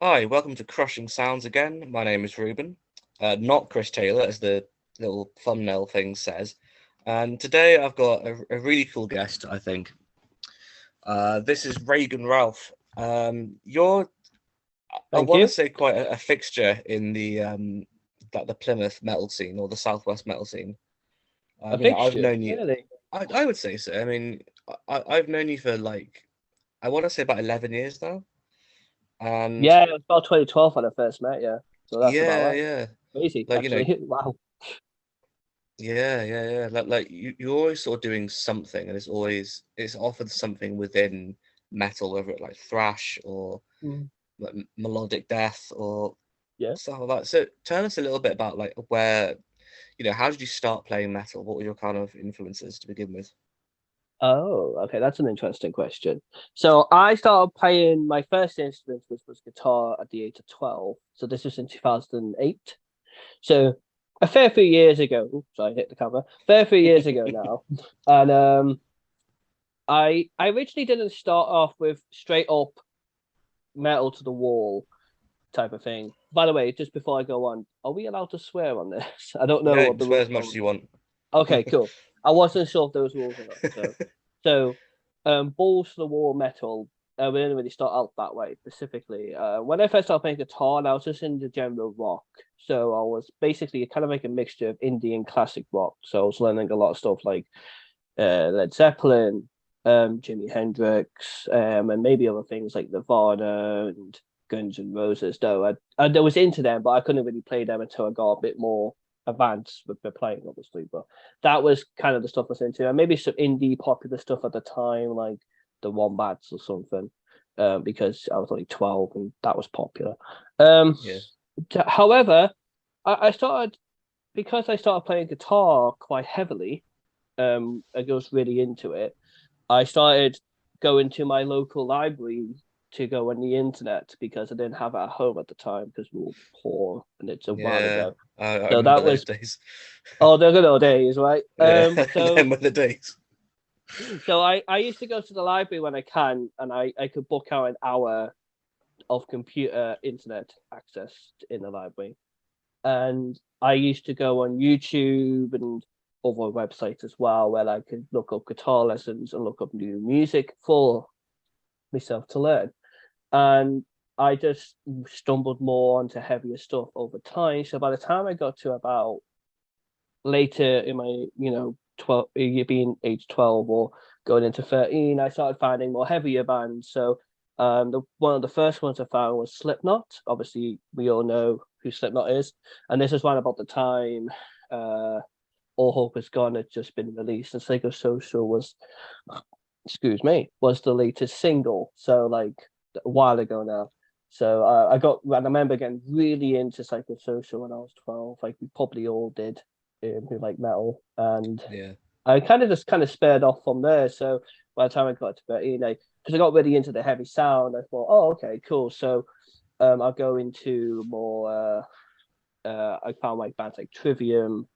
Hi, welcome to Crushing Sounds again. My name is Reuben, not Chris Taylor, as the little thumbnail thing says. And today I've got a really cool guest, I think. This is Reagan Ralph. You're, I Thank want to you. say, quite a fixture in the Plymouth metal scene or the Southwest metal scene. A I've fixture, known you. really? I would say so. I've known you for I want to say about 11 years now. And Yeah, it was about 2012 when I first met you. So that's about yeah, right. yeah. Crazy, Like, you know, actually. Wow. Yeah. You're always sort of doing something, and it's often something within metal, whether it's like thrash or Mm. like melodic death or Yeah. stuff like that. So tell us a little bit about like where, how did you start playing metal? What were your kind of influences to begin with? Oh, okay. That's an interesting question. So I started playing my first instrument, which was guitar, at the age of 12. So this was in 2008. So a fair few years ago. Oops, sorry, I hit the camera. Fair few years ago now. And I originally didn't start off with straight up metal to the wall type of thing. By the way, just before I go on, are we allowed to swear on this? I don't know Yeah, what the swear rules as much as are. you want. Okay, cool. I wasn't sure if those rules or not. So, balls to the wall metal. We didn't really start out that way specifically. When I first started playing guitar, I was just in the general rock. So I was basically kind of like a mixture of indie and classic rock. So I was learning a lot of stuff like Led Zeppelin, Jimi Hendrix, and maybe other things like Nirvana and Guns N' Roses. Though I was into them, but I couldn't really play them until I got a bit more advanced with the playing, obviously. But that was kind of the stuff I was into, and maybe some indie popular stuff at the time, like the Wombats or something, because I was only 12 and that was popular. Um, Yeah. However, I started because I started playing guitar quite heavily. I was really into it. I started going to my local library to go on the internet because I didn't have it at home at the time because we were poor and it's a while Yeah. ago. I So remember that those was days. the good old days, right? Yeah, them were the days. So I used to go to the library when I can, and I could book out an hour of computer internet access in the library. And I used to go on YouTube and other websites as well, where I could look up guitar lessons and look up new music for myself to learn. And I just stumbled more onto heavier stuff over time. So by the time I got to about later in my, 12, being age 12 or going into 13, I started finding more heavier bands. So one of the first ones I found was Slipknot. Obviously, we all know who Slipknot is. And this is right about the time All Hope Is Gone had just been released, and Psychosocial excuse me, was the latest single. So like a while ago now. So I remember getting really into Psychosocial when I was 12. Like we probably all did, who like metal, and Yeah. I kind of spared off from there. So by the time I got to 13, because I got really into the heavy sound, I thought, oh, okay, cool. So I'll go into more. I found like bands like Trivium,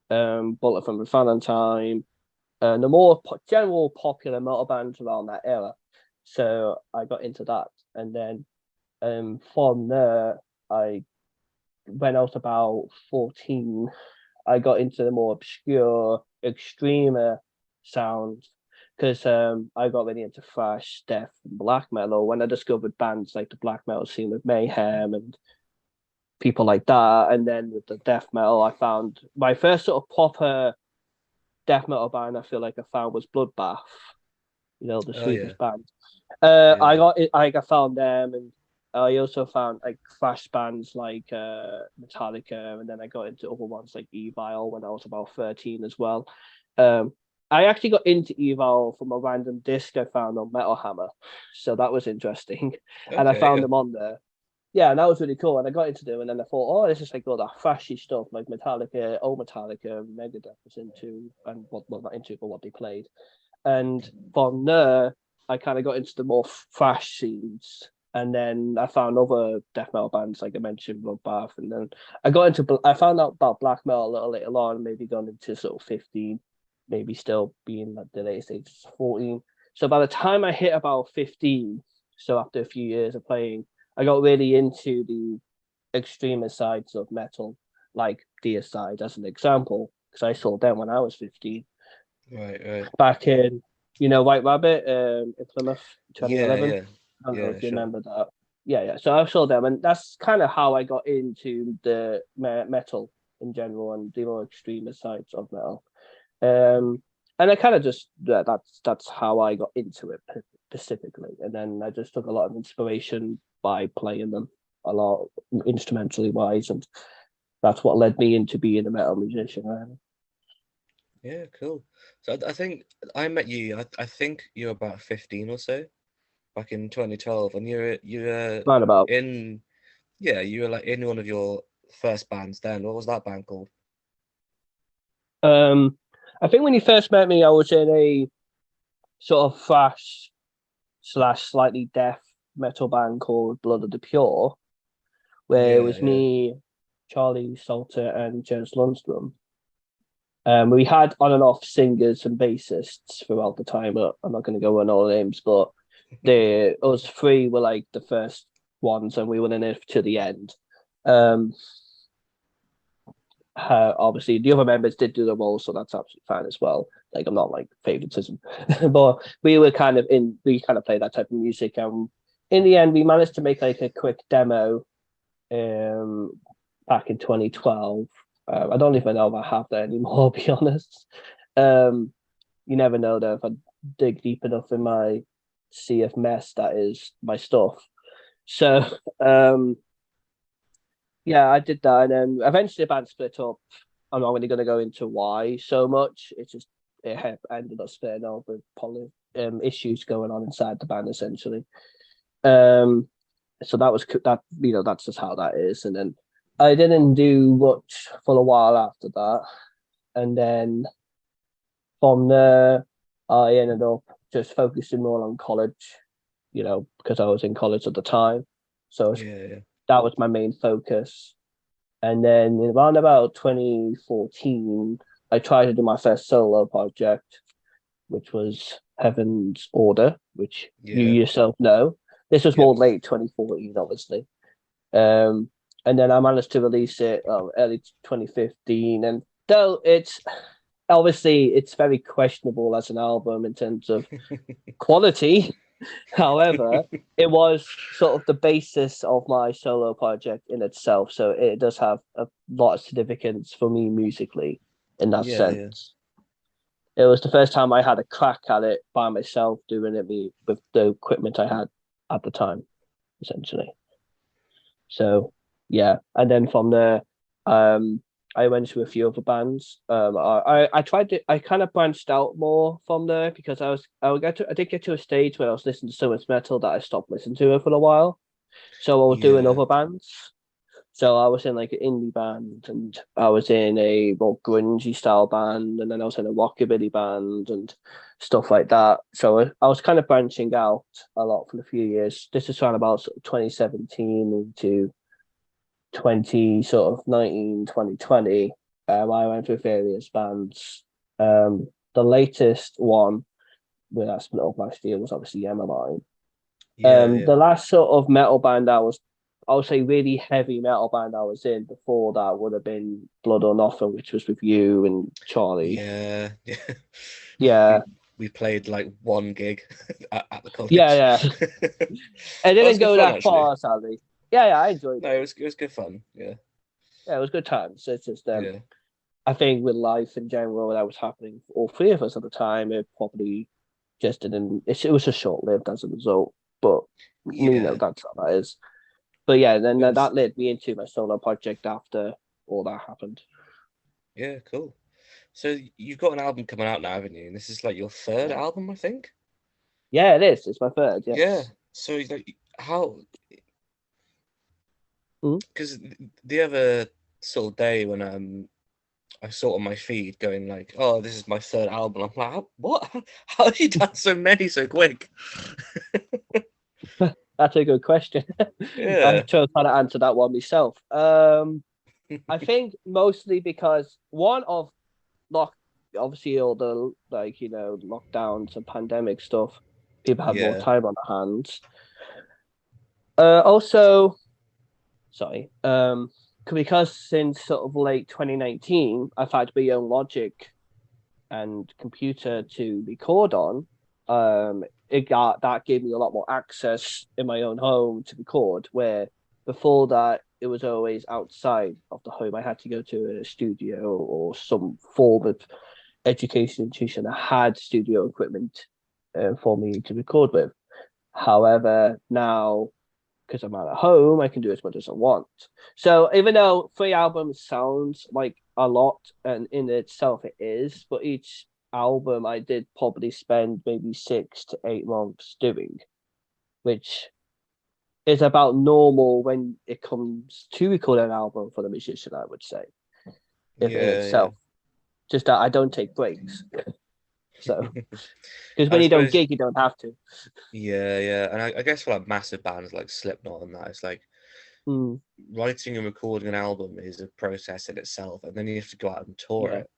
Bullet from the Valentine, and the more general popular metal bands around that era. So I got into that, and then from there, I when I was about 14, I got into the more obscure, extremer sounds because I got really into thrash, death, and black metal when I discovered bands like the black metal scene with Mayhem and people like that. And then with the death metal, I found my first sort of proper death metal band I feel like I found was Bloodbath, the Oh yeah. Swedish band. Yeah. I found them, and I also found like thrash bands like Metallica, and then I got into other ones like Evil when I was about 13 as well. Um, I actually got into Evil from a random disc I found on Metal Hammer, so that was interesting, and I Okay, found yeah. them on there. Yeah, and that was really cool. And I got into them, and then I thought, oh, this is like all that thrashy stuff, like Metallica, old Metallica, Megadeth was into, and what well not into, but what they played. And from there, I kind of got into the more thrash scenes. And then I found other death metal bands, like I mentioned, Bloodbath. And then I found out about black metal a little later on, maybe going into sort of 15, maybe still being like the latest age 14. So by the time I hit about 15, so after a few years of playing, I got really into the extremist sides of metal, like Deicide as an example, because I saw them when I was 15. Right. Back in, White Rabbit in Plymouth, Yeah, 2011. yeah, I don't know yeah, if you sure. remember that. Yeah. So I saw them, and that's kind of how I got into the metal in general and the more extremist sides of metal. And I kind of just that's how I got into it specifically, and then I just took a lot of inspiration by playing them a lot instrumentally wise, and that's what led me into being a metal musician. Really. Yeah, cool. So I think I met you. I think you were about 15 or so back in 2012, and you were Right about. in yeah you were like in one of your first bands then. What was that band called? Um, I think when you first met me, I was in a sort of thrash slash slightly death metal band called Blood of the Pure, where it Yeah, was yeah, me, Charlie Salter, and James Lundstrom. We had on and off singers and bassists throughout the time, but I'm not going to go on all the names. But us three were like the first ones, and we were in it to the end. Um, Obviously, the other members did do the role, so that's absolutely fine as well. Like, I'm not like favoritism, but we kind of played that type of music, and in the end, we managed to make like a quick demo um, back in 2012. I don't even know if I have that anymore, to be honest. Um, you never know though if I dig deep enough in my sea of mess that is my stuff. So yeah, I did that, and then eventually the band split up. I'm not really going to go into why so much. It ended up splitting up with issues going on inside the band essentially. Um, so that was that. That's just how that is. And then I didn't do much for a while after that, and then from there, I ended up just focusing more on college. Because I was in college at the time, so yeah. that was my main focus. And then around about 2014, I tried to do my first solo project, which was Heaven's Order, which you Yeah. yourself know. This was more Yep. late 2014, obviously. Um, and then I managed to release it early 2015. And though it's very questionable as an album in terms of quality, however, it was sort of the basis of my solo project in itself. So it does have a lot of significance for me musically in that Yeah. sense. It was the first time I had a crack at it by myself, doing it with the equipment I had at the time, essentially. So yeah, and then from there, um, I went to a few other bands. I tried to I kind of branched out more from there because I did get to a stage where I was listening to so much metal that I stopped listening to it for a while. So I was doing Yeah. other bands. So I was in like an indie band, and I was in a more grungy style band, and then I was in a rockabilly band and stuff like that. So I was kind of branching out a lot for a few years. This is around about sort of 2017 into 2019, 2020. I went through various bands. The latest one where I split up last year was obviously Emmeline. Yeah. The last sort of metal band I would say really heavy metal band I was in before that would have been Blood or Nothing, which was with you and Charlie. Yeah. Yeah. Yeah, We played like one gig at the yeah, college. yeah. It That was didn't good go fun that actually. far, sadly. Yeah, I enjoyed No, it. it was good fun. Yeah. Yeah, it was good times. It's just Yeah. I think with life in general that was happening for all three of us at the time, it probably just didn't. It was just short lived as a result. But Yeah. that's how that is. But yeah, then It was that led me into my solo project after all that happened. yeah, cool. So you've got an album coming out now, haven't you? And this is like your third album, I think. Yeah, it is. It's my third. Yeah. Yes. So like how Mm. because the other sort of day when I saw on my feed going like, oh, this is my third album. I'm like, what? How have you done so many so quick? That's a good question. I Yeah. chose how to answer that one myself. I think mostly because one of lock, obviously all the lockdowns and pandemic stuff, people have more Yeah. time on their hands. Also, sorry, because since sort of late 2019, I've had my own Logic and computer to record on. That gave me a lot more access in my own home to record, where before that it was always outside of the home. I had to go to a studio or some form of education institution that had studio equipment for me to record with. However, now because I'm at home, I can do as much as I want. So even though 3 albums sounds like a lot, and in itself it is, but each album I did probably spend maybe 6 to 8 months doing, which is about normal when it comes to record an album for the musician, I would say, if in Yeah, yeah. itself. Just that I don't take breaks. So, because I when you don't suppose, gig, you don't have to. yeah, yeah. And I guess for like massive bands like Slipknot and that, it's like Mm, writing and recording an album is a process in itself, and then you have to go out and tour yeah, it.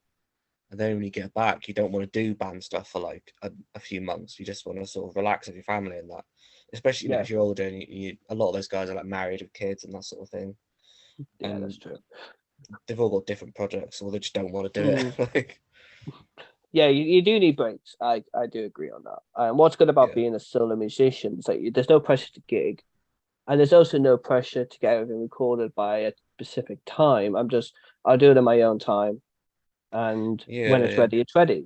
And then when you get back, you don't want to do band stuff for like a few months. You just want to sort of relax with your family and that. Especially, yeah, if you're older and a lot of those guys are like married with kids and that sort of thing. yeah, And that's true. they've all got different projects, or they just don't want to do it. Mm. Like, Yeah, you do need breaks. I do agree on that. And what's good about yeah, being a solo musician is that there's no pressure to gig, and there's also no pressure to get everything recorded by a specific time. I'll do it in my own time, and when yeah, it's yeah, ready, it's ready.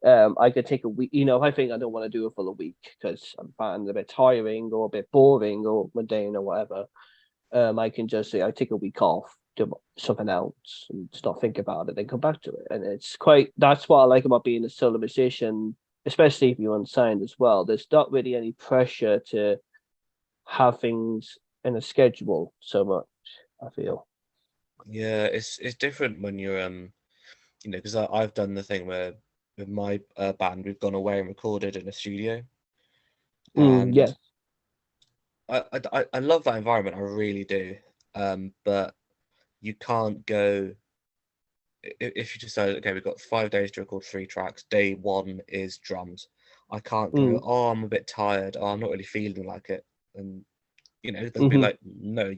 I could take a week. If I think I don't want to do it for a week because I'm finding it a bit tiring or a bit boring or mundane or whatever, I can just say I take a week off, do something else, and just not think about it, then come back to it. And that's what I like about being a solo musician, especially if you're unsigned as well. There's not really any pressure to have things in a schedule so much, I feel. yeah. It's different when you're because I've done the thing where with my band we've gone away and recorded in a studio, Yeah. and I love that environment. I really do. But you can't go if you decide, okay, we've got 5 days to record 3 tracks. Day one is drums. I can't go, Mm, oh, I'm a bit tired. Oh, I'm not really feeling like it. And they'll be hmm like, no,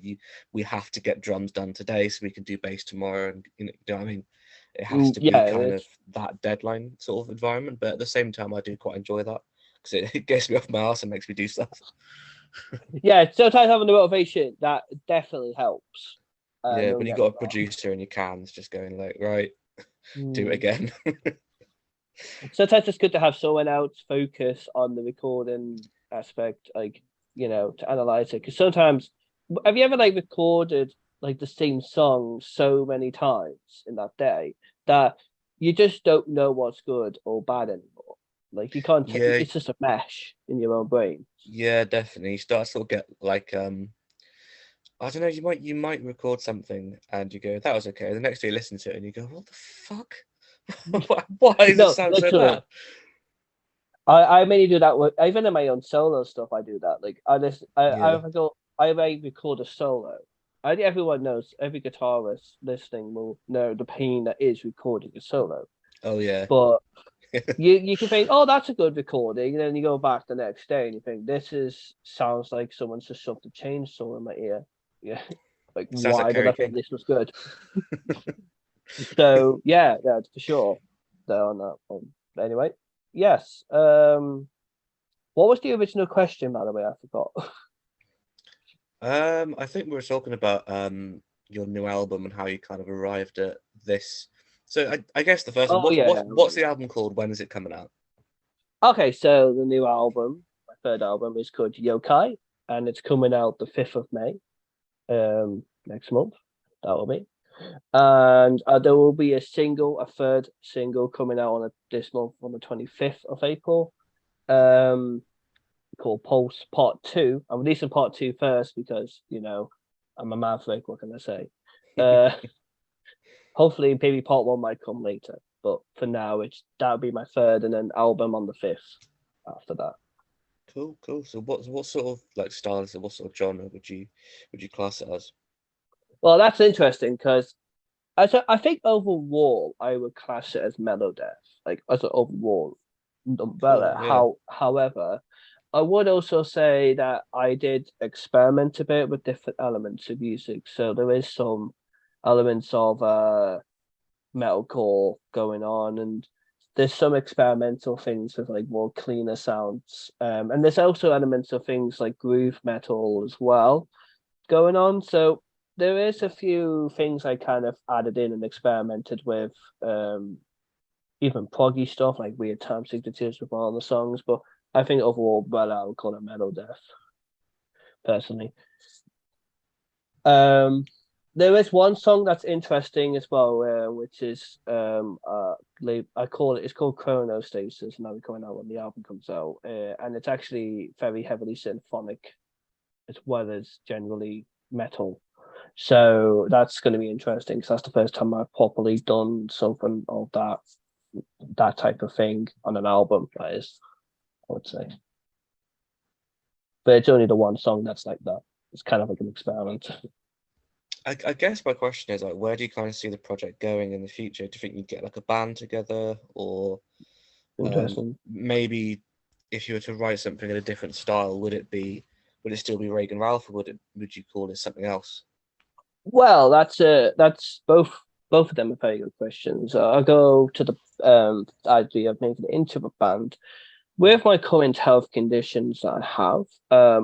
we have to get drums done today so we can do bass tomorrow. And you know what I mean? It has to be Yeah, kind of it's that deadline sort of environment. But at the same time, I do quite enjoy that because it gets me off my ass and makes me do stuff. yeah. Sometimes having the motivation that definitely helps. Yeah, Don't when you get me got a wrong. producer in your cans just going like, right, do it Mm. again. Sometimes it's good to have someone else focus on the recording aspect, like to analyze it. Because sometimes, have you ever like recorded like the same song so many times in that day that you just don't know what's good or bad anymore? Like you can't. Yeah, It's just a mesh in your own brain. yeah, definitely. You start to sort of get like I don't know, you might record something and you go, that was okay. The next day you listen to it and you go, what the fuck? Why does it No, sound so literally. bad? I mainly do that with even in my own solo stuff. I do that. Like Yeah. I may record a solo. I think everyone knows, every guitarist listening will know the pain that is recording a solo. Oh yeah. But you can think, oh, that's a good recording, and then you go back the next day and you think this is sounds like someone's just shoved a chainsaw in my ear. Yeah, like Sounds like why did Kerry I think King. this was good? So yeah, for sure. So on that one. Anyway, yes. What was the original question, by the way? I forgot. I think we were talking about your new album and how you kind of arrived at this. So I guess the first one, Oh yeah, what's the album called? When is it coming out? okay. So the new album, my third album, is called Yokai, and it's coming out the 5th of May, next month. That will be, and there will be a third single coming out this month on the 25th of April. Um, called Pulse Part Two. I'm releasing Part Two first because I'm a maverick. What can I say? Uh, Hopefully, maybe Part One might come later, but for now, that'll be my third, and then album on the 5th. After that, Cool, cool. So what sort of like style is it? What sort of genre would you class it as? well, that's interesting because I think overall I would class it as mellow death, like as an overall Cool, umbrella. yeah. However, I would also say that I did experiment a bit with different elements of music. So there is some elements of metalcore going on, and there's some experimental things with like more cleaner sounds. And there's also elements of things like groove metal as well going on. So there is a few things I kind of added in and experimented with. Even proggy stuff like weird time signatures with all the songs. But I think overall, well, I would call it metal death personally. Um, there is one song that's interesting as well, which is I call it. It's called Chronostasis, and that'll be coming out when the album comes out. And it's actually very heavily symphonic, as well as generally metal. So that's going to be interesting because that's the first time I've properly done something of that type of thing on an album. That is, I would say, but it's only the one song that's like that. It's kind of like an experiment. I guess my question is like, where do you kind of see the project going in the future? Do you think you'd get like a band together, or Interesting. maybe if you were to write something in a different style, would it still be Reagan Ralph, or would you call it something else? Well, that's both of them are very good questions. I'll go to the idea of making it into a band. With my current health conditions that I have,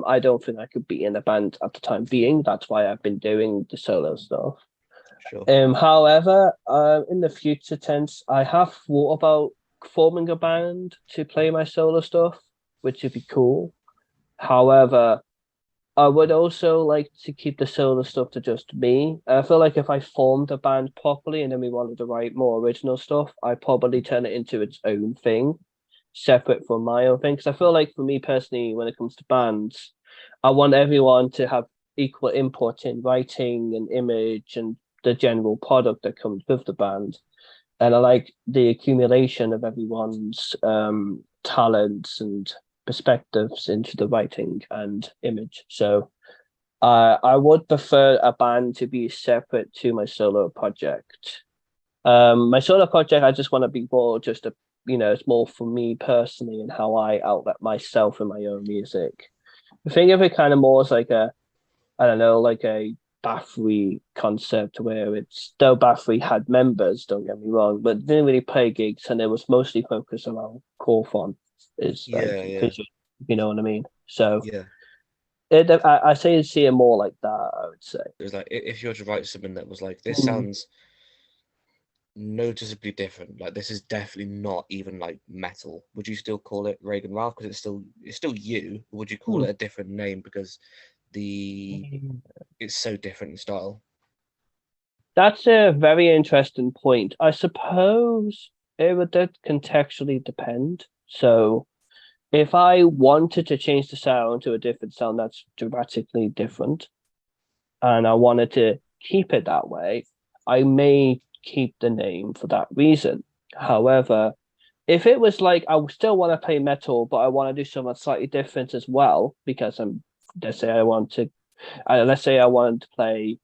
I don't think I could be in a band at the time being. That's why I've been doing the solo stuff. Sure. However, in the future tense, I have thought about forming a band to play my solo stuff, which would be cool. However, I would also like to keep the solo stuff to just me. I feel like if I formed a band properly and then we wanted to write more original stuff, I'd probably turn it into its own thing, separate from my own thing. Because I feel like for me personally, when it comes to bands, I want everyone to have equal input in writing and image and the general product that comes with the band. And I like the accumulation of everyone's talents and perspectives into the writing and image. So I would prefer a band to be separate to my solo project. My solo project, I just want to be more just it's more for me personally and how I outlet myself in my own music. I think of it kind of more as like I don't know, like a Bathory concept where it's though Bathory had members, don't get me wrong, but didn't really play gigs and it was mostly focused around Corfon is like Yeah, yeah, because you know what I mean. So yeah. I say see it more like that, I would say. It was like if you were to write something that was like, this Mm. sounds noticeably different. Like this is definitely not even like metal. Would you still call it Reagan Ralph because it's still you? Or would you call Hmm. it a different name because the it's so different in style? That's a very interesting point. I suppose it would contextually depend. So if I wanted to change the sound to a different sound that's dramatically different, and I wanted to keep it that way, I may keep the name for that reason. However, if it was like I still want to play metal, but I want to do something slightly different as well, because let's say I want to, let's say I wanted to play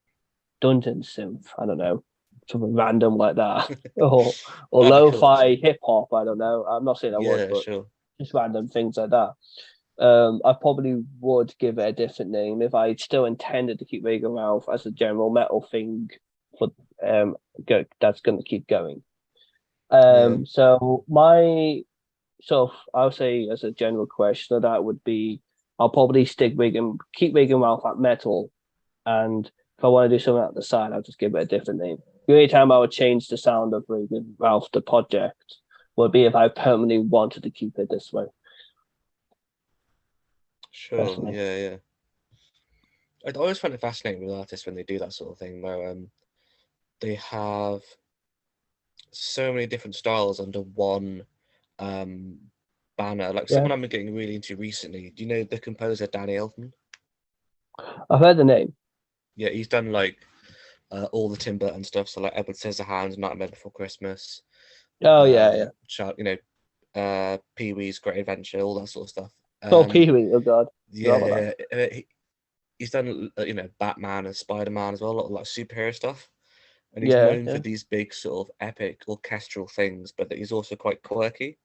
dungeon synth, I don't know, something random like that, or That'd be cool lo-fi actually. hip hop. I don't know. I'm not saying I would, Yeah, but sure. just random things like that. I probably would give it a different name if I still intended to keep Reagan Ralph as a general metal thing for that's going to keep going. Yeah. So I'll say as a general question that would be I'll probably keep Reagan Ralph at metal, and if I want to do something at the side, I'll just give it a different name. The only time I would change the sound of Reagan Ralph the project would be if I permanently wanted to keep it this way, Sure. personally. Yeah, yeah. I always find it fascinating with artists when they do that sort of thing where they have so many different styles under one um banner. Like Yeah, someone I've been getting really into recently. Do you know the composer Danny Elfman? I've heard the name. Yeah, he's done like all the Tim Burton stuff, so like Edward Scissorhands, Nightmare Before Christmas, Oh yeah, yeah. Child, Pee Wee's Great Adventure, all that sort of stuff. Oh, Um, Pee Wee. Oh God, forgot about that. yeah, he's done Batman and Spider-Man as well, a lot of like superhero stuff, and he's Yeah, known for yeah. these big sort of epic orchestral things, but that he's also quite quirky.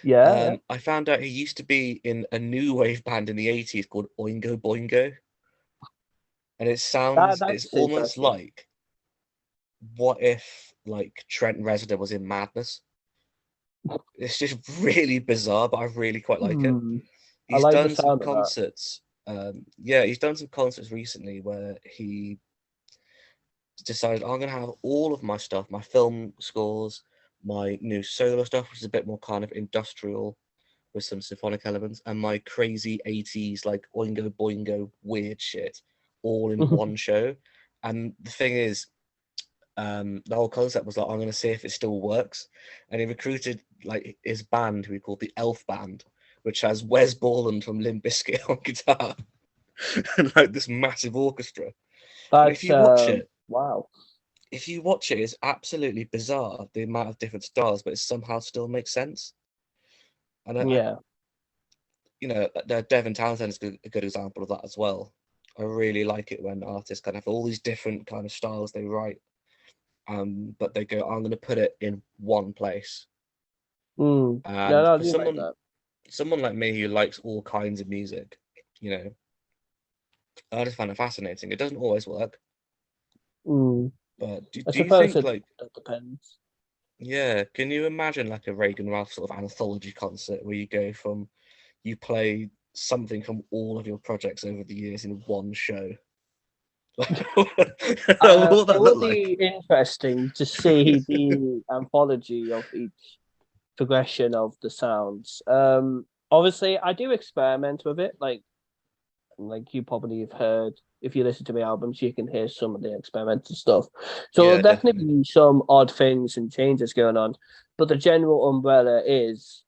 Yeah, I found out he used to be in a new wave band in the 80s called Oingo Boingo, and it's that's almost interesting. like what if like Trent Reznor was in Madness. It's just really bizarre, but I really quite like it. Hmm. I He's like the done some sound of that. concerts. Yeah, he's done some concerts recently where he decided I'm gonna have all of my stuff, my film scores, my new solo stuff, which is a bit more kind of industrial with some symphonic elements, and my crazy 80s like Oingo Boingo weird shit all in one show. And the thing is, the whole concept was like, I'm gonna see if it still works. And he recruited like his band, who he called the Elf Band, which has Wes Borland from Limp Bizkit on guitar, and like this massive orchestra. And That's wow. if you watch it, it's absolutely bizarre the amount of different styles, but it somehow still makes sense. And Yeah. Devin Townsend is a good example of that as well. I really like it when artists kind of have all these different kind of styles they write, but they go, I'm going to put it in one place. Mm. No, And no, I for do like that. someone like me who likes all kinds of music, you know, I just find it fascinating. It doesn't always work, Mm. but I do you suppose think it like, that depends. yeah, can you imagine like a Reagan Ralph sort of anthology concert where you go from you play something from all of your projects over the years in one show? Like, what would It that will look like? be interesting to see the anthology of each progression of the sounds. Obviously, I do experiment with it. Like you probably have heard, if you listen to my albums, you can hear some of the experimental stuff. So there'll Yeah, definitely definitely. be some odd things and changes going on, but the general umbrella is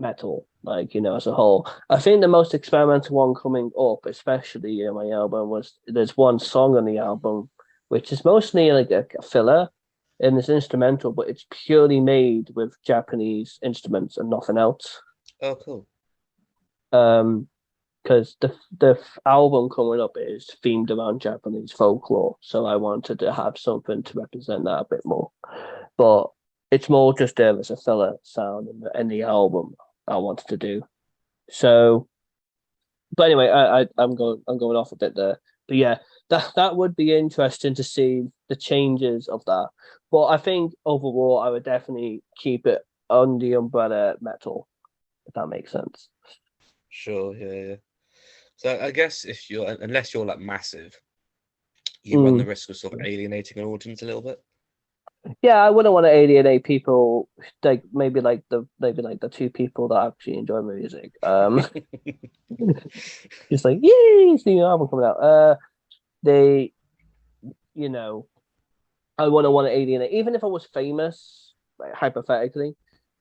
metal, like as a whole. I think the most experimental one coming up, especially in my album, was there's one song on the album which is mostly like a filler and it's instrumental, but it's purely made with Japanese instruments and nothing else. Oh, cool. Um, because the album coming up is themed around Japanese folklore, so I wanted to have something to represent that a bit more. But it's more just there as a filler sound in the album I wanted to do. So, but anyway, I'm going off a bit there. But yeah, that would be interesting to see the changes of that. But I think overall, I would definitely keep it on the umbrella metal, if that makes sense. Sure, yeah, yeah. So I guess if you're, unless you're like massive, you run the Mm. risk of sort of alienating an audience a little bit. Yeah, I wouldn't want to alienate people like maybe like the two people that actually enjoy my music. Just like, yay, it's the new album coming out. They, you know, I wouldn't want to alienate, even if I was famous, like, hypothetically,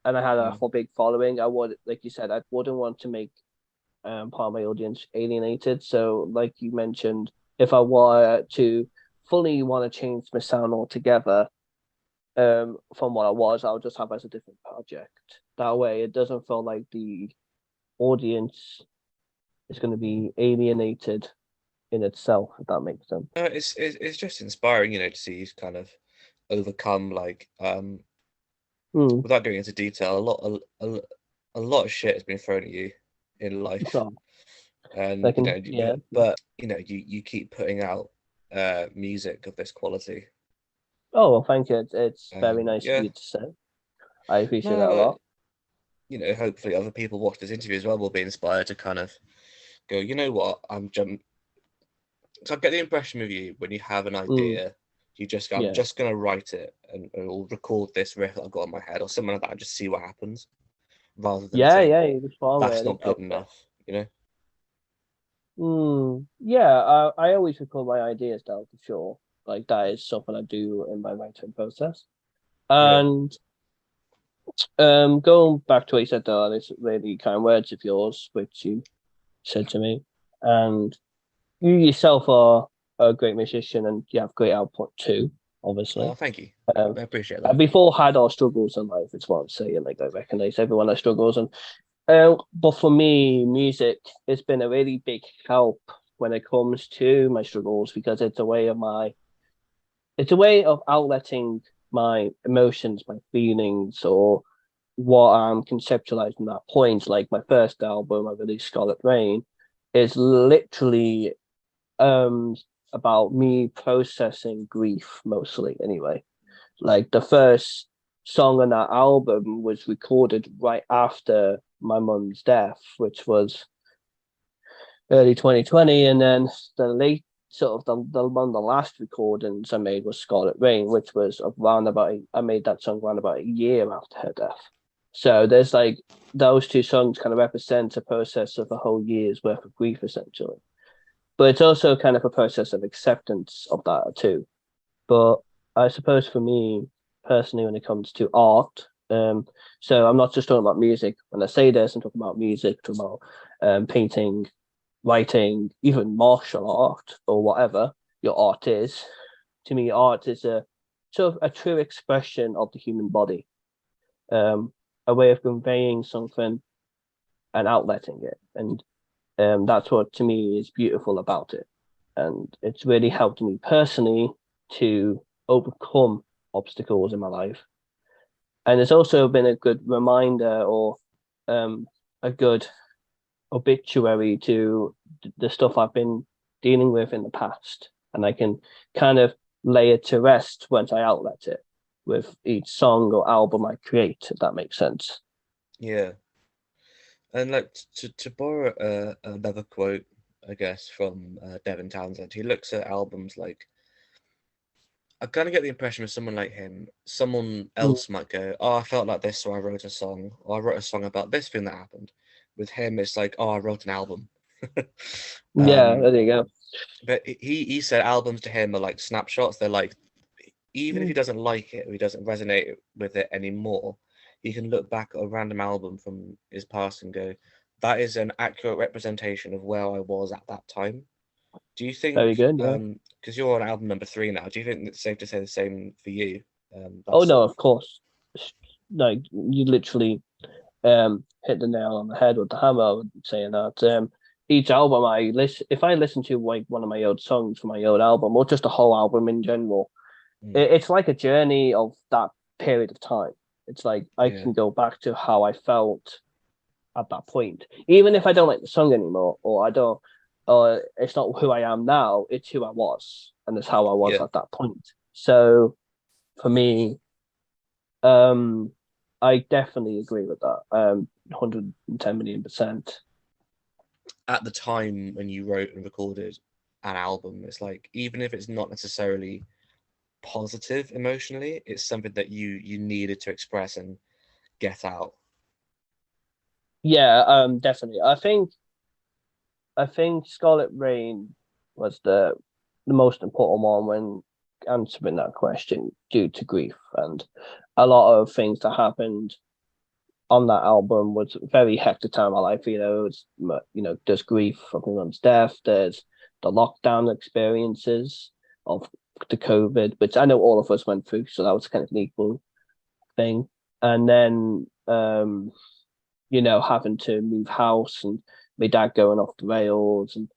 and I had a Mm. big following. I would, like you said, I wouldn't want to make part of my audience alienated. So, like you mentioned, if I were to fully want to change my sound altogether, from what I was, I'll just have as a different project. That way, it doesn't feel like the audience is going to be alienated in itself, if that makes sense. No, it's just inspiring, to see you kind of overcome like Mm, without going into detail, a lot of shit has been thrown at you in life, so I and can, yeah. but you keep putting out music of this quality, Oh, well, thank you. It's very and nice of yeah, you to say. I appreciate that a no, lot. hopefully other people watch this interview as well will be inspired to kind of go, you know what, so I get the impression with you when you have an Mm, idea, you just go, I'm yeah. just gonna write it and I'll record this riff that I've got in my head or something like that and just see what happens, rather than Yeah, think yeah, it was fun, that's really. not good enough. Yeah, I always record my ideas down for sure. Like that is something I do in my writing process. Yeah. And going back to what you said though, it's really kind words of yours, which you said to me. And you yourself are a great musician and you have great output too, obviously. Oh, thank you. Um, I appreciate and that. we've all had our struggles in life, it's what I'm saying. Like I recognize everyone has struggles, and but for me, music has been a really big help when it comes to my struggles because it's a way of outletting my emotions, my feelings, or what I'm conceptualizing that point, like my first album I released, Scarlet Rain, is literally um about me processing grief mostly anyway. Like the first song on that album was recorded right after my mum's death, which was early 2020, and then the late sort of the one of the last recordings I made was Scarlet Rain, which was around about I made that song around about a year after her death. So there's like those two songs kind of represent a process of a whole year's worth of grief essentially. But it's also kind of a process of acceptance of that too. But I suppose for me personally, when it comes to art, so I'm not just talking about music. When I say this, I'm talking about music, talking about painting, writing, even martial art or whatever your art is. To me, art is a sort of a true expression of the human body, um, a way of conveying something and outletting it, and that's what to me is beautiful about it, and it's really helped me personally to overcome obstacles in my life, and it's also been a good reminder or um, a good obituary to the stuff I've been dealing with in the past, and I can kind of lay it to rest once I outlet it with each song or album I create, if that makes sense. Yeah. And like to borrow another quote, I guess, from Devin Townsend, he looks at albums like I kind of get the impression with someone like him, someone Mm. else might go, "Oh, I felt like this, so I wrote a song, or I wrote a song about this thing that happened." With him, it's like, "Oh, I wrote an album." Yeah, um, there you go. but he said albums to him are like snapshots. They're like, even if he Mm. doesn't like it or he doesn't resonate with it anymore, he can look back at a random album from his past and go, "That is an accurate representation of where I was at that time." Do you Very think, good, yeah. because you're on album number three now, do you think it's safe to say the same for you? Oh That's no, sort of, of course. Like you literally hit the nail on the head with the hammer saying that each album I listen if I listen to like one of my old songs from my old album or just a whole album in general, mm, it's like a journey of that period of time. It's like I yeah, can go back to how I felt at that point. Even if I don't like the song anymore or I don't or it's not who I am now, it's who I was and it's how I was yeah. at that point. So for me, um, I definitely agree with that. 110 million percent. At the time when you wrote and recorded an album, it's like even if it's not necessarily positive emotionally, it's something that you needed to express and get out. Yeah, definitely. I think Scarlet Rain was the most important one when answering that question due to grief and a lot of things that happened on that album was a very hectic time of my life. There's grief of my mum's death. There's the lockdown experiences of the COVID, which I know all of us went through, so that was kind of an equal thing. And then having to move house and my dad going off the rails and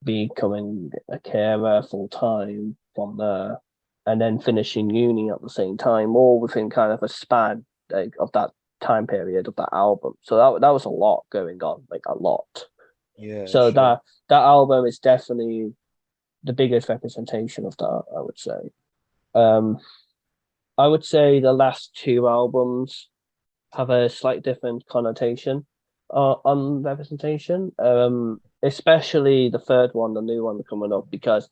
becoming a carer full time from there, and then finishing uni at the same time, all within kind of a span like, of that time period of that album. So that was a lot going on, like a lot. Yeah, So sure. that album is definitely the biggest representation of that, I would say. Um, I would say the last two albums have a slight different connotation on representation. Especially the third one, the new one coming up, because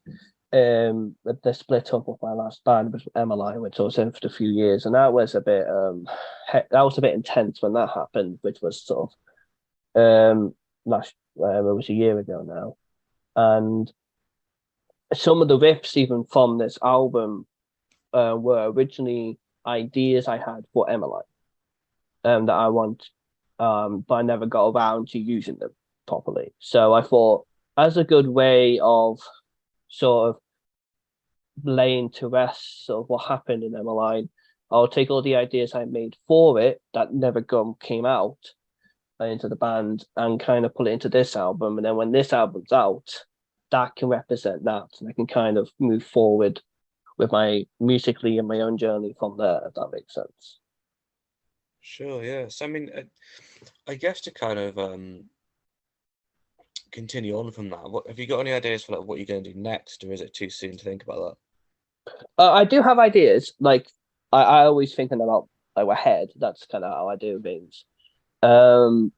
the split up of my last band was Emily, which I was in for a few years, and that was a bit that was a bit intense when that happened, which was sort of last it was a year ago now, and some of the riffs even from this album were originally ideas I had for Emily that I want, but I never got around to using them properly. So I thought, as a good way of sort of laying to rest sort of what happened in Emmeline, I'll take all the ideas I made for it that never came out into the band and kind of put it into this album. And then when this album's out, that can represent that, and I can kind of move forward with my musically and my own journey from there, if that makes sense. Sure, yeah. So I mean, I guess to kind of continue on from that, what have you got any ideas for like what you're going to do next, or is it too soon to think about I do have ideas. Like I always thinking about like ahead. That's kind of how I do things. Um,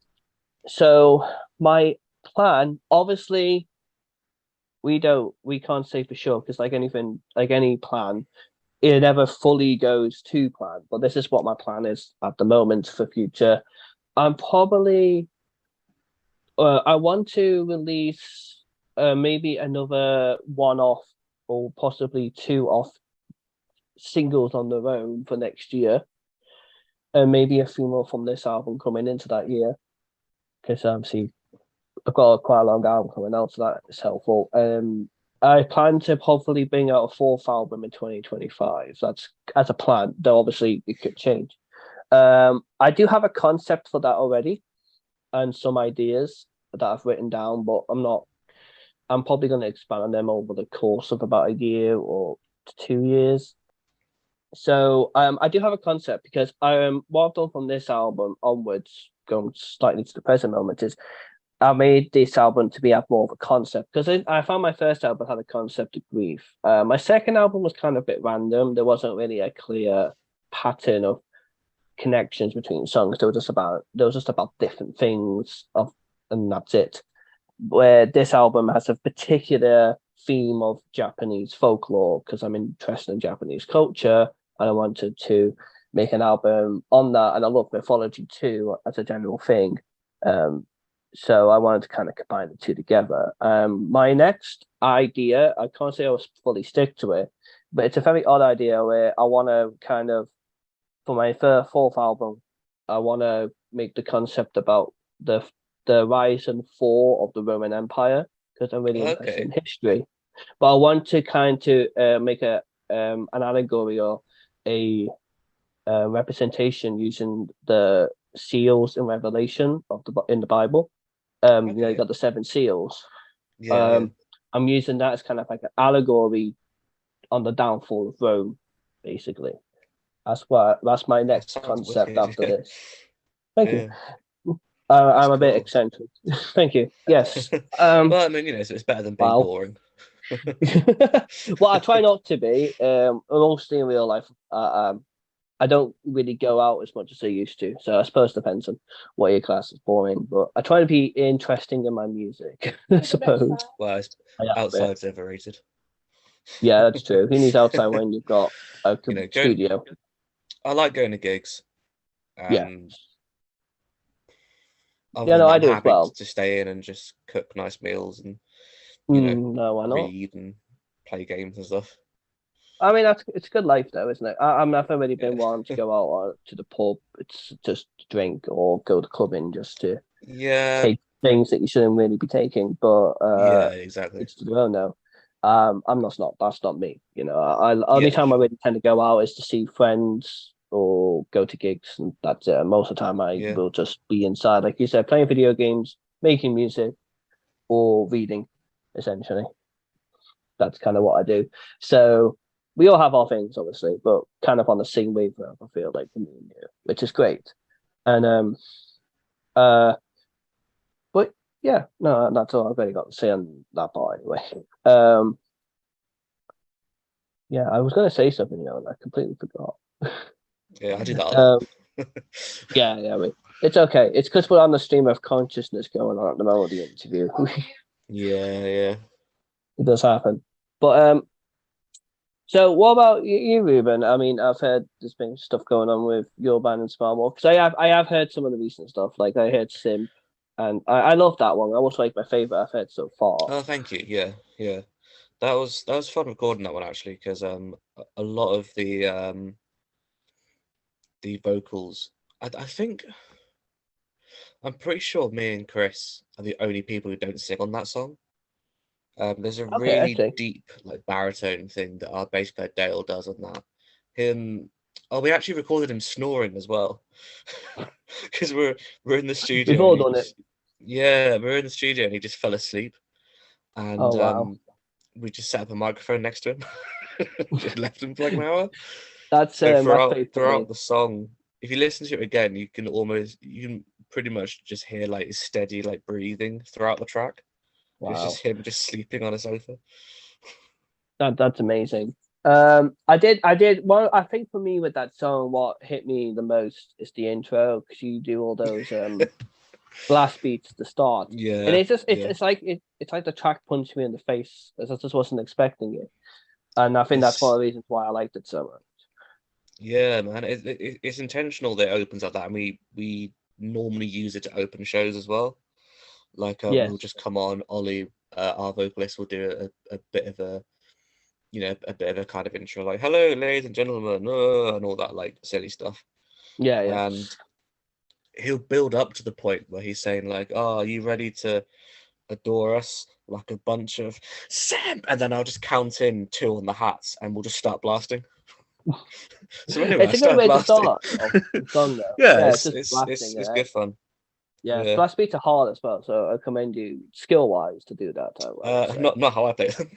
so my plan, obviously, we can't say for sure because like anything, like any plan, it never fully goes to plan. But this is what my plan is at the moment for future. I'm probably I want to release maybe another one off or possibly two off singles on their own for next year, and maybe a few more from this album coming into that year. Because obviously I've got quite a long album coming out, so that is helpful. I plan to hopefully bring out a fourth album in 2025. That's as a plan, though obviously it could change. I do have a concept for that already and some ideas that I've written down, but I'm probably going to expand on them over the course of about a year or 2 years. So I do have a concept because what I've done from this album onwards, going slightly to the present moment, is I made this album to be have more of a concept because I found my first album had a concept of grief. My second album was kind of a bit random. There wasn't really a clear pattern of connections between songs. There was just about different things of, and that's it. Where this album has a particular theme of Japanese folklore because I'm interested in Japanese culture and I wanted to make an album on that, and I love mythology too as a general thing. Um, so I wanted to kind of combine the two together. My next idea, I can't say I was fully stick to it, but it's a very odd idea where I want to kind of for my fourth album, I want to make the concept about the rise and fall of the Roman Empire because I'm really that? interested in Okay. history. But I want to kind of make a an allegory or a representation using the seals in Revelation of the in the Bible. You Okay. got the seven seals. Yeah, yeah. Um, I'm using that as kind of like an allegory on the downfall of Rome, basically. That's my That next sounds concept wicked. after this. Thank you. Yeah, that's I'm a bit cool. eccentric. Thank you. Yes. Well, I mean, so it's better than being Wow. boring. Well, I try not to be. Mostly in real life, I don't really go out as much as I used to. So I suppose it depends on what your class is boring. But I try to be interesting in my music. I suppose. Well, I have it. outside's overrated. Yeah, that's true. Who needs outside when you've got a Going. studio? I like going to gigs, Yeah. and other Yeah, than no, that, I I'm do as happy well. to stay in and just cook nice meals and No, why not? read and play games and stuff. I mean, it's a good life though, isn't it? I've never really been one to Yeah. go out or to the pub. It's just to drink or go to clubbing just to Yeah. take things that you shouldn't really be taking. But Yeah. Exactly. it's to their own now. I'm not. That's not me. Only Yeah. time I Sure. really tend to go out is to see friends or go to gigs, and that's it. And most of the time, I Yeah. will just be inside, like you said, playing video games, making music, or reading. Essentially, that's kind of what I do. So we all have our things, obviously, but kind of on the same wavelength. I feel like for me and you, which is great. And uh, but yeah, no, that's all I've really got to say on that part anyway. Um, yeah, I was going to say something, and I completely forgot. Yeah. I do that a lot. Um, yeah, it's okay. It's because we're on the stream of consciousness going on at the moment of the interview. Yeah. Yeah. It does happen. But so what about you, Reuben? I mean, I've heard there's been stuff going on with your band and Smartmore because I have heard some of the recent stuff. Like I heard Sim, and I love that one. That was like my favorite I've heard so far. Oh, thank you. Yeah. Yeah. That was fun recording that one actually because a lot of the vocals I think I'm pretty sure me and Chris are the only people who don't sing on that song. There's a Okay, I really see. deep like baritone thing that our bass player Dale does on that. Him, oh, we actually recorded him snoring as well, because we're in the We've studio and all done it. yeah, we're in the studio and he just fell asleep, and Oh wow, we just set up a microphone next to him, just left him for like an hour. that's So pretty throughout funny. the song, if you listen to it again, you can pretty much just hear like his steady like breathing throughout the track. It's Wow, just him just sleeping on a sofa. that's amazing. I did. Well, I think for me with that song, what hit me the most is the intro because you do all those blast beats at the start, and Yeah, it's just yeah. it's like the track punched me in the face as I just wasn't expecting it, and I think that's one It's of the reasons why I liked it so much. yeah, man. It's intentional that it opens like that, and we normally use it to open shows as well. Like we'll Yes, just come on, Ollie, our vocalist, will do a bit of a a bit of a kind of intro, like "Hello, ladies and gentlemen," and all that like silly stuff, yeah, yeah. and he'll build up to the point where he's saying like, "Oh, are you ready to adore us like a bunch of Sam?" And then I'll just count in two on the hats, and we'll just start blasting. So anyway, I It's a good start way to blasting. start off the song, though. Yeah, Yeah, it's just blasting it's it. good fun. Yeah, Yeah, blast beats are hard as well, so I commend you skill wise to do that. I would say. not how I play them.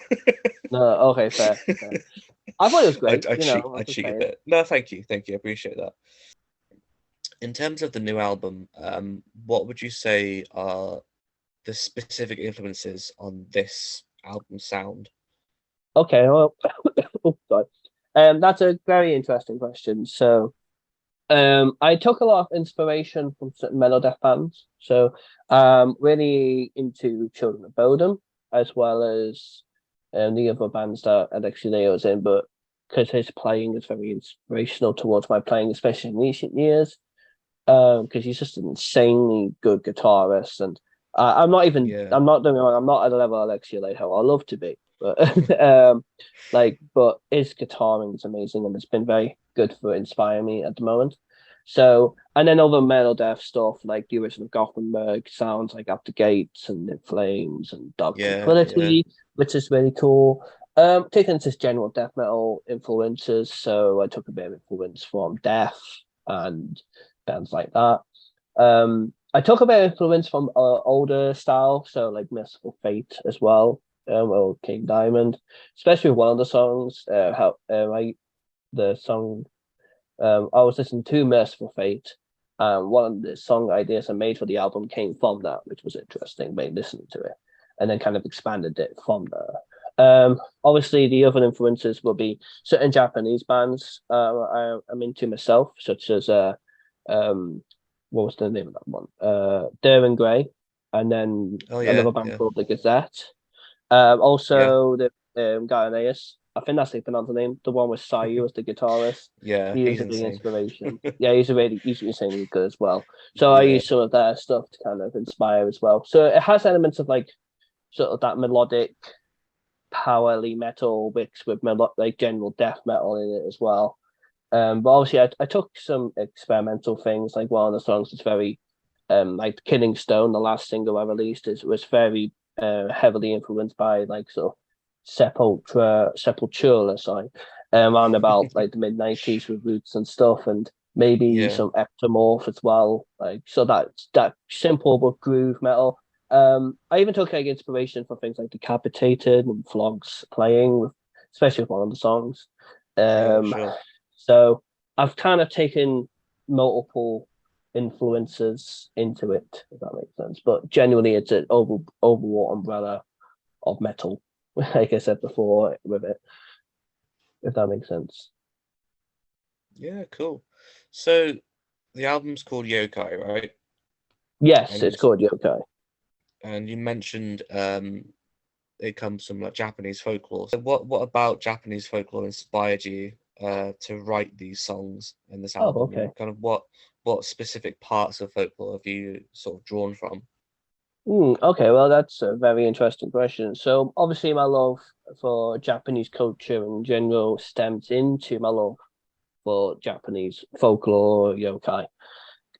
No, okay, fair, fair. I thought it was great. You know, I I'm just cheat a saying. bit. No, thank you, I appreciate that. In terms of the new album, what would you say are the specific influences on this album sound? Okay, well, oh, sorry. That's a very interesting question. So, I took a lot of inspiration from certain melodeath bands. So, really into Children of Bodom as well as the other bands that Alexi was in. But because his playing is very inspirational towards my playing, especially in recent years, because he's just an insanely good guitarist. And Yeah, I'm not doing wrong, I'm not at a level Alexi Alejo. I love to be, but but his guitaring is amazing, and it's been very good for inspiring me at the moment. So, and then other metal death stuff like the original Gothenburg sounds like After Gates and In Flames and Dark yeah. Tranquility, which is really cool. Taking this general death metal influences, so I took a bit of influence from Death and bands like that. I took a bit of influence from older style, so like Merciful Fate as well, or King Diamond, especially one of the songs. How I the song I was listening to Merciful Fate. One of the song ideas I made for the album came from that, which was interesting by listening to it, and then kind of expanded it from there. Obviously, the other influences will be certain Japanese bands I'm into myself, such as um, what was the name of that one? Darren Gray, and then Oh another band yeah. called the Gazette. Yeah, Also the Guyaneus. I think that's the pronounce the name. The one with Sayu as the guitarist. yeah. He was He's a big insane. inspiration. Yeah, he's insanely good as well. So I Yeah, use some of their stuff to kind of inspire as well. So it has elements of like sort of that melodic, powerly metal mixed with like general death metal in it as well. But obviously I took some experimental things. Like one of the songs is very like Killing Stone, the last single I released, is was very heavily influenced by like sort of Sepultura, sorry, around about like the mid 90s with Roots and stuff, and maybe yeah, some Ectomorph as well. Like so that simple but groove metal. I even took like inspiration from things like Decapitated and Flogs playing, especially with one of the songs. yeah. Um, Sure. so I've kind of taken multiple influences into it, if that makes sense. But genuinely, it's an overall umbrella of metal, like I said before, with it, if that makes sense. Yeah, cool. So the album's called Yokai, right? Yes, it's And called Yokai. you mentioned it comes from like Japanese folklore. So what about Japanese folklore inspired you to write these songs in this Oh, album? okay. And kind of what specific parts of folklore have you sort of drawn from? Okay, well, that's a very interesting question. So, obviously, my love for Japanese culture in general stems into my love for Japanese folklore, yokai.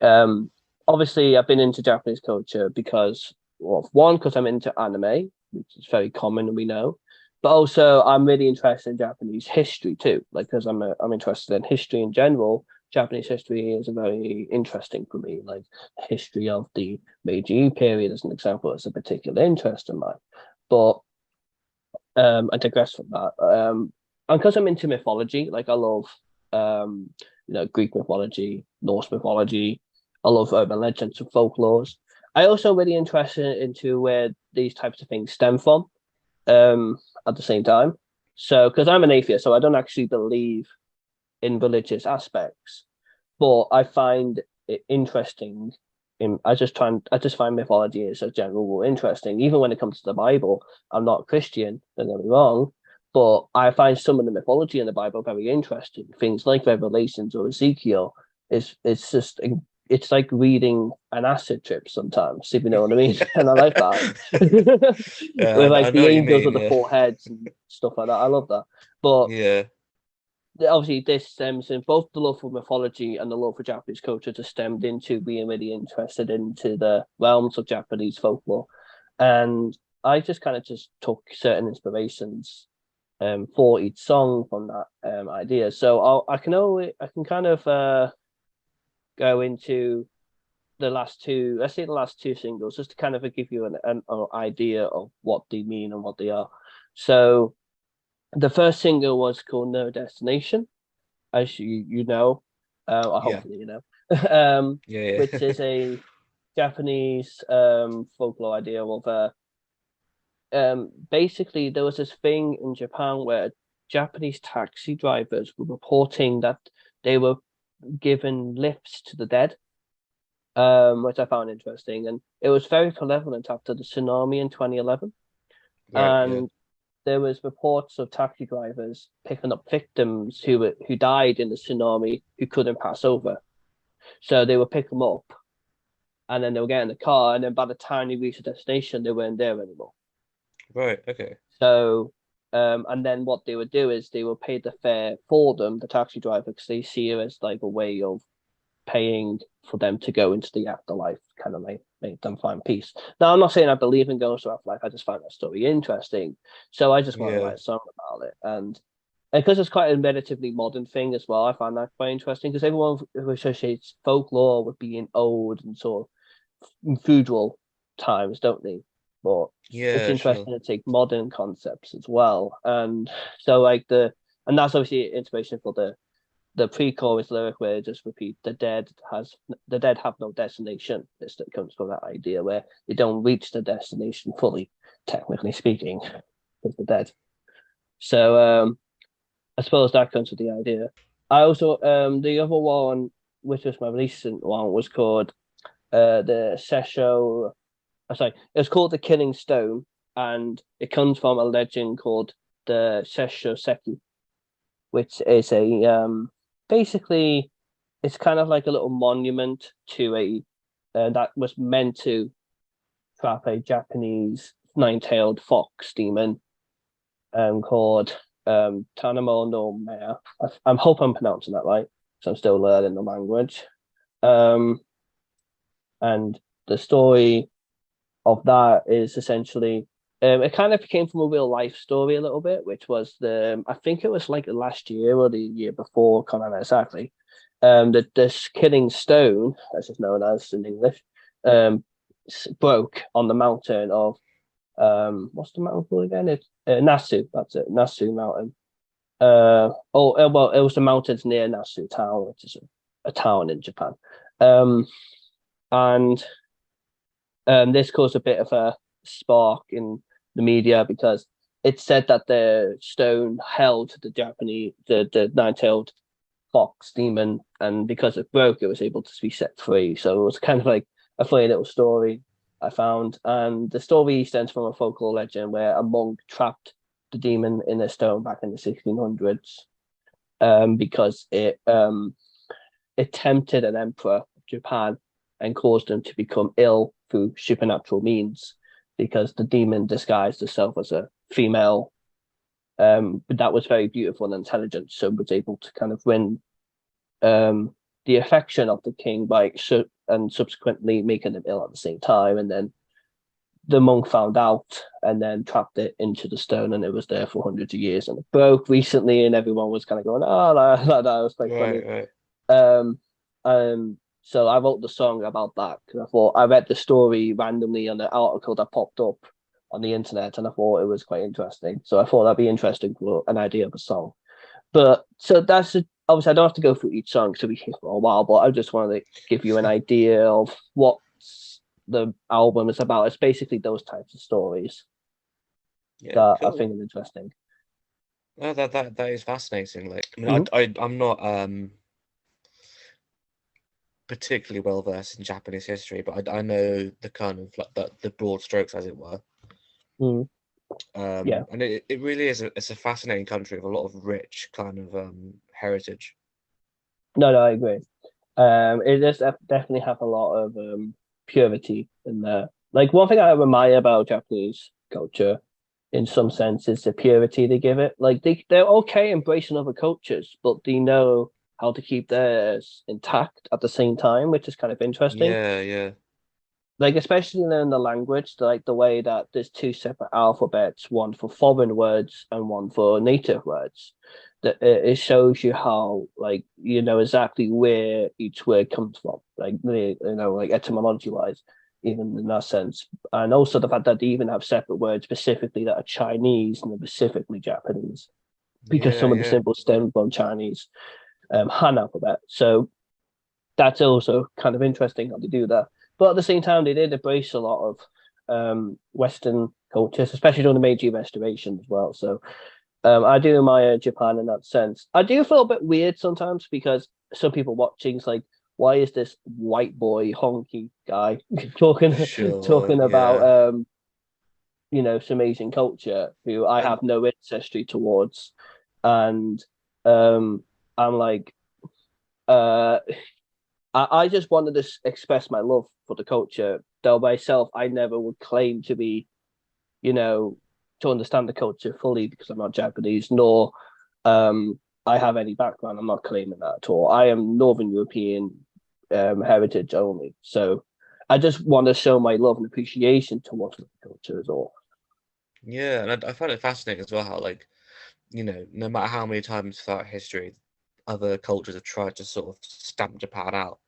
Um, Obviously, I've been into Japanese culture because, well, one, because I'm into anime, which is very common, we know, but also I'm really interested in Japanese history too. Like, because I'm interested in history in general. Japanese history is very interesting for me. Like, history of the Meiji period, as an example, is a particular interest in mine. But I digress from that. And because I'm into mythology, like I love Greek mythology, Norse mythology. I love urban legends and folklores. I also really interested into where these types of things stem from. At the same time, so because I'm an atheist, so I don't actually believe in religious aspects, but I find it interesting. I just find mythology as a general rule interesting. Even when it comes to the Bible, I'm not a Christian. Don't get me wrong, but I find some of the mythology in the Bible very interesting. Things like Revelations or Ezekiel it's just it's like reading an acid trip sometimes, if you know what I mean. And I like that Yeah, with I like know the what you angels mean. with the Yeah, four heads and stuff like that. I love that, but yeah, obviously this stems in both the love for mythology and the love for Japanese culture just stemmed into being really interested into the realms of Japanese folklore. And I just kind of just took certain inspirations for each song from that idea. So I can kind of go into the last two, let's say the last two singles, just to kind of give you an idea of what they mean and what they are. So the first single was called No Destination, as you know, or yeah, hopefully you know, yeah, which yeah. is a Japanese folklore idea of basically there was this thing in Japan where Japanese taxi drivers were reporting that they were given lifts to the dead, which I found interesting, and it was very prevalent after the tsunami in 2011, Right, yeah, and there was reports of taxi drivers picking up victims who died in the tsunami who couldn't pass over. So they would pick them up and then they would get in the car, and then by the time they reached the destination, they weren't there anymore. right, okay, So, and then what they would do is they would pay the fare for them, the taxi driver, because they see it as like a way of paying for them to go into the afterlife, kind of make them find peace. Now, I'm not saying I believe in going to afterlife. I just find that story interesting, so I just want to yeah, write a song about it. And because it's quite a relatively modern thing as well, I find that quite interesting because everyone who associates folklore with being old and sort of feudal times, don't they? But it's yeah, sure, interesting to take modern concepts as well. And so and that's obviously inspiration for the pre-chorus lyric where it just repeat the dead have no destination. This that comes from that idea where they don't reach the destination fully, technically speaking, because they're dead. So I suppose that comes with the idea. I also the other one, which was my recent one, was called the Sesho. Sorry, it was called the Killing Stone, and it comes from a legend called the Sesho Seki, which is a basically it's kind of like a little monument to a that was meant to trap a Japanese nine-tailed fox demon called Tanamo no Mea. I hope I'm pronouncing that right, so I'm still learning the language. Um, and the story of that is essentially it kind of came from a real life story a little bit, which was I think it was like last year or the year before, can't remember exactly. The this killing stone, as it's known as in English, um, broke on the mountain of what's the mountain called again? It's Nasu. That's it, Nasu Mountain. Well, it was the mountains near Nasu town, which is a town in Japan. Um, and this caused a bit of a spark in the media because it said that the stone held the nine-tailed fox demon, and because it broke, it was able to be set free. So it was kind of like a funny little story I found, and the story stems from a folklore legend where a monk trapped the demon in a stone back in the 1600s, because it tempted an emperor of Japan and caused him to become ill through supernatural means because the demon disguised herself as a female, but that was very beautiful and intelligent, so was able to kind of win the affection of the king and subsequently making him ill at the same time. And then the monk found out and then trapped it into the stone, and it was there for hundreds of years. And it broke recently, and everyone was kind of going, "Oh, that was quite right, funny." right, Um, so I wrote the song about that because I thought I read the story randomly on an article that popped up on the internet, and I thought it was quite interesting. So I thought that'd be interesting for an idea of a song. But so obviously I don't have to go through each song to be here for a while, but I just wanted to give you an idea of what the album is about. It's basically those types of stories Yeah, that I cool. think is interesting. No, that is fascinating. Like, I mean, Mhm. I'm not particularly well versed in Japanese history, but I know the kind of like the broad strokes, as it were. Mm. Yeah, And it really is it's a fascinating country with a lot of rich kind of heritage. no, I agree. It does definitely have a lot of purity in there. Like one thing I admire about Japanese culture, in some sense, is the purity they give it. Like they're okay embracing other cultures, but they know how to keep theirs intact at the same time, which is kind of interesting. Yeah, yeah, Like especially in the language, like the way that there's two separate alphabets, one for foreign words and one for native words. That it shows you how like you know exactly where each word comes from, like like etymology wise, even in that sense. And also the fact that they even have separate words specifically that are Chinese and specifically Japanese, because yeah, some of the yeah, symbols stem from Chinese Han alphabet. So that's also kind of interesting how they do that. But at the same time, they did embrace a lot of Western cultures, especially during the Meiji Restoration as well. So I do admire Japan in that sense. I do feel a bit weird sometimes because some people watching's like, why is this white boy honky guy sure, talking about yeah. some Asian culture who I And have no ancestry towards, and um, I'm like, uh, I just wanted to express my love for the culture. Though myself, I never would claim to be, you know, to understand the culture fully because I'm not Japanese, nor I have any background. I'm not claiming that at all. I am Northern European heritage only. So I just want to show my love and appreciation towards the culture as all. yeah, and I find it fascinating as well how like, no matter how many times throughout history other cultures have tried to sort of stamp Japan out.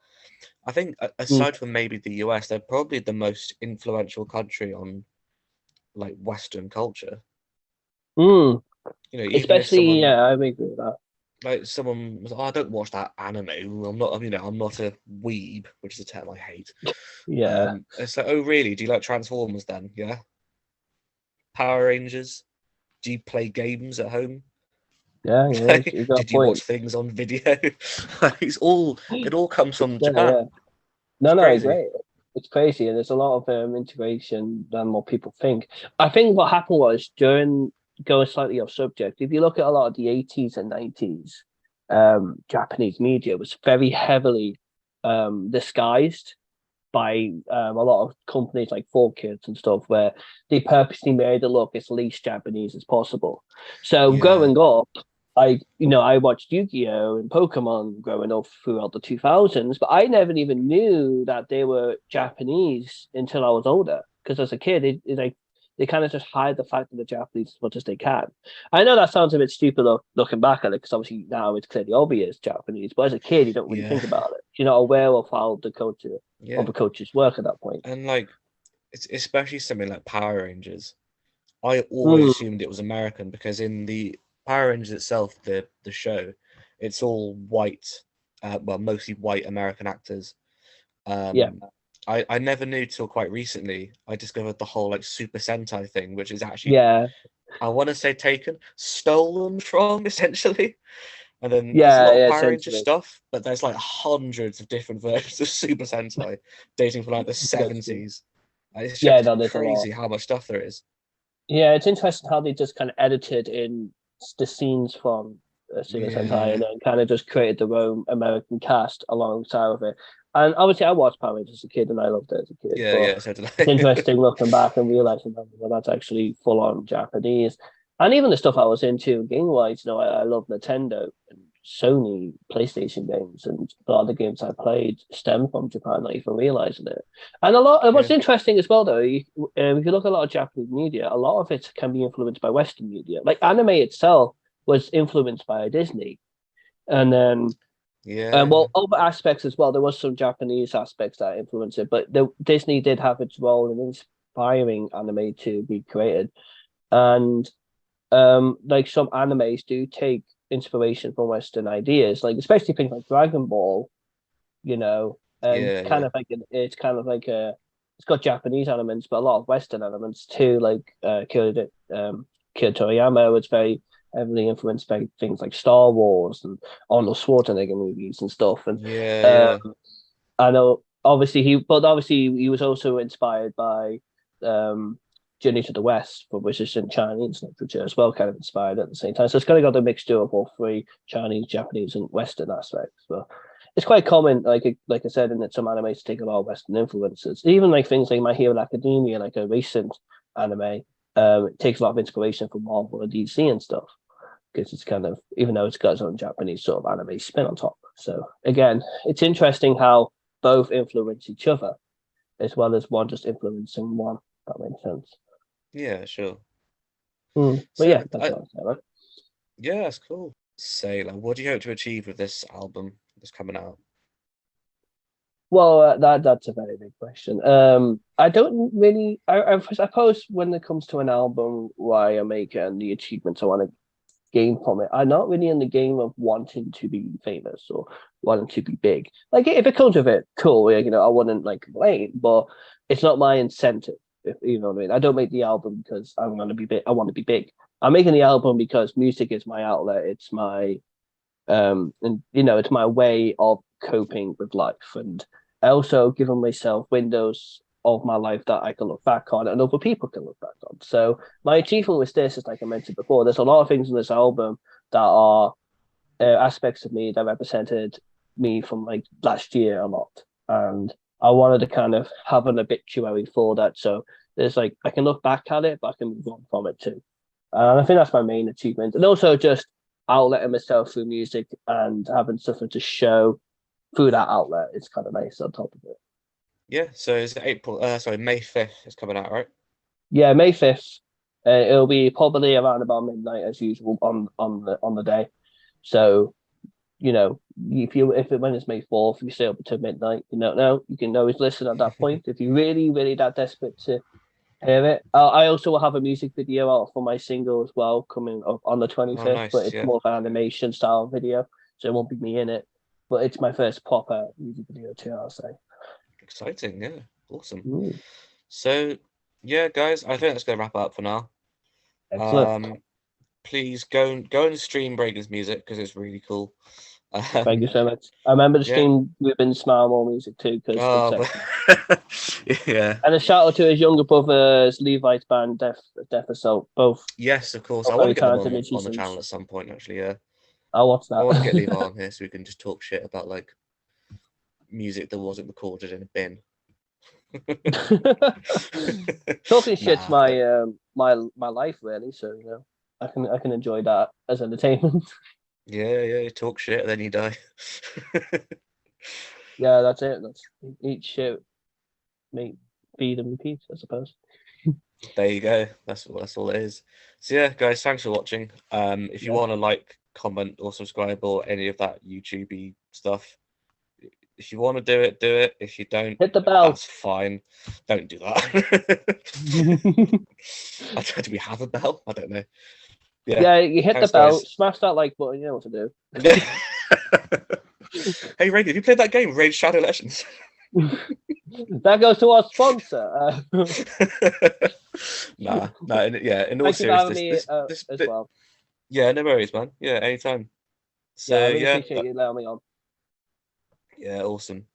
I think Mm. aside from maybe the US, they're probably the most influential country on like Western culture. Mm. Even if Especially, someone yeah, I agree with that. like someone was, oh, I don't watch that anime. I'm not a weeb, which is a term I hate. Yeah, It's like, oh, really? Do you like Transformers then? Yeah. Power Rangers? Do you play games at home? yeah, yeah. You got a Did you watch point. things on video? It all comes from Yeah, yeah. Japan. It's No, no, I crazy. agree. It's crazy, and there's a lot of integration than what people think. I think what happened was during going slightly off subject. If you look at a lot of the 80s and 90s, Japanese media was very heavily disguised by a lot of companies like 4Kids and stuff, where they purposely made it look as least Japanese as possible. So Yeah. growing up, I watched Yu-Gi-Oh and Pokemon growing up throughout the 2000s, but I never even knew that they were Japanese until I was older. Because as a kid, they kind of just hide the fact that they're Japanese as much as they can. I know that sounds a bit stupid looking back at it, because obviously now it's clearly obvious Japanese, but as a kid, you don't really Yeah. think about it. You're not aware of how the culture of Yeah. the coach's work at that point. And like it's especially something like Power Rangers. I always Mm, assumed it was American because in the Power Rangers itself, the show, it's all white, well, mostly white American actors. yeah, Um, I never knew till quite recently. I discovered the whole like Super Sentai thing, which is actually yeah, I want to say taken, stolen from essentially. And then there's a yeah, lot of yeah, Power Ranger essentially. stuff, but there's like hundreds of different versions of Super Sentai dating from like the That's true. 70s. It's Yeah, just no, there's a lot. crazy how much stuff there is. Yeah, it's interesting how they just kind of edited in the scenes from Super Sentai and Yeah, then kind of just created their own American cast alongside of it. And obviously, I watched Power Rangers as a kid and I loved it as a kid, yeah, but yeah. So did it's I. interesting looking back and realizing that that's actually full on Japanese. And even the stuff I was into game wise, I love Nintendo and Sony PlayStation games, and a lot of the games I played stem from Japan, not even realizing it. And a lot. And what's Yeah, interesting as well, though, if you look at a lot of Japanese media, a lot of it can be influenced by Western media. Like anime itself was influenced by Disney, and then yeah, yeah, well, other aspects as well. There was some Japanese aspects that influenced it, but Disney did have its role in inspiring anime to be created. And like some animes do take inspiration from Western ideas, like especially things like Dragon Ball, and Yeah, kind yeah. of like it's kind of like it's got Japanese elements, but a lot of Western elements too. Like Kira Toriyama was very heavily influenced by things like Star Wars and Arnold Schwarzenegger movies and stuff. And Yeah, um, yeah. I know obviously he was also inspired by um, Journey to the West, which is in Chinese literature as well, kind of inspired at the same time. So it's kind of got a mixture of all three Chinese, Japanese, and Western aspects. But it's quite common, like I said, in some anime to take a lot of Western influences. Even like things like My Hero Academia, like a recent anime, it takes a lot of inspiration from Marvel and DC and stuff because it's kind of, even though it's got its own Japanese sort of anime spin on top. So again, it's interesting how both influence each other as well as one just influencing one. If that makes sense. Yeah, sure. But So yeah, that's I what I say, right? yeah, that's cool. Say, like, what do you hope to achieve with this album that's coming out? Well, that's a very big question. I don't really. I suppose when it comes to an album, why I make it and the achievements I want to gain from it, I'm not really in the game of wanting to be famous or wanting to be big. Like if it comes with it, cool. I wouldn't like complain, but it's not my incentive. If you know what I mean. I don't make the album because I want to be big. I want to be big. I'm making the album because music is my outlet. It's my and it's my way of coping with life, and also giving myself windows of my life that I can look back on and other people can look back on. So my achievement with this is, like I mentioned before, there's a lot of things in this album that are aspects of me that represented me from like last year a lot, and I wanted to kind of have an obituary for that. So there's like I can look back at it, but I can move on from it too. And I think that's my main achievement, and also just outletting myself through music and having something to show through that outlet. It's kind of nice on top of it. Yeah, so is it May 5th is coming out, right? Yeah, May 5th. It'll be probably around about midnight as usual on the day. So if when it's May 4th, you stay up until midnight. No, you can always listen at that point if you really, really that desperate to hear it. I also will have a music video out for my single as well coming up on the Oh, 25th, but nice, it's yeah. more of an animation style video, so it won't be me in it. But it's my first proper music video too, I'll say. Exciting, yeah. Awesome. Mm, So, yeah, guys, I think that's gonna wrap up for now. excellent. Um, please go and stream Reagan's music because it's really cool. Thank Um, you so much. I remember the yeah. stream Reuben Smile More Music too, because it's Oh, excellent. yeah. And a shout out to his younger brothers, Levi's band, Death Assault, both Yes, of course. I both want very to get them talented on the channel musicians. at some point, actually. Yeah, I'll watch I want to get Levi that. on here so we can just talk shit about like music that wasn't recorded in a bin. Talking shit's Nah, my my life really, so I can enjoy that as entertainment. yeah, you talk shit, then you die. Yeah, that's it. That's eat shit, make feed and repeat, I suppose. There you go. That's all it is. So yeah, guys, thanks for watching. If you Yeah, want to like, comment, or subscribe, or any of that YouTubey stuff, if you want to do it, do it. If you don't, hit the bell. that's fine. Don't do that. Do we have a bell? I don't know. Yeah. Yeah, you hit the Thanks, bell, guys. smash that like button. You know what to do. Hey, Reagan, have you played that game, Raid Shadow Legends? That goes to our sponsor. Nah. In all Thank you for having seriousness, me this as bit. well. Yeah, no worries, man. Yeah, anytime. Yeah, I So really yeah, appreciate you allowing me on. yeah, awesome.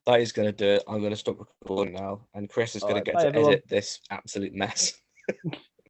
That is going to do it. I'm going to stop recording now, and Chris is All going to right, get bye to everyone. edit this absolute mess.